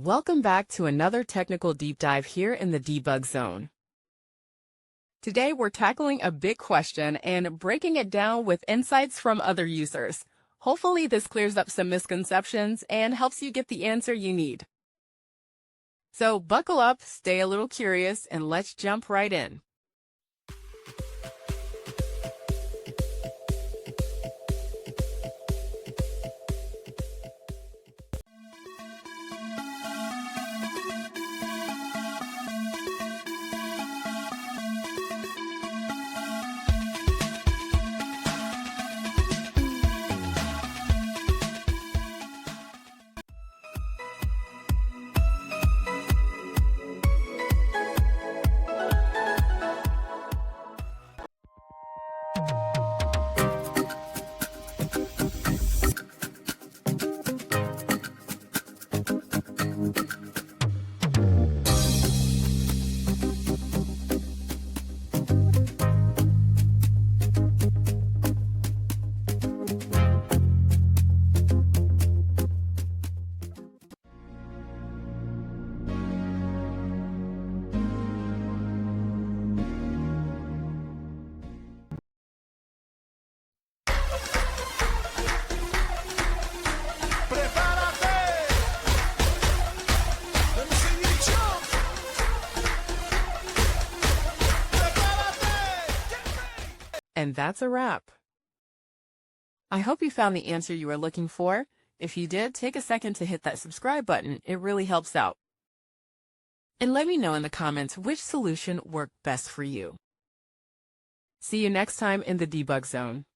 Welcome back to another technical deep dive here in the debug zone. Today we're tackling a big question and breaking it down with insights from other users. Hopefully this clears up some misconceptions and helps you get the answer you need. So buckle up, stay a little curious, and let's jump right in. And that's a wrap. I hope you found the answer you were looking for. If you did, take a second to hit that subscribe button. It really helps out. And let me know in the comments which solution worked best for you. See you next time in the debug zone.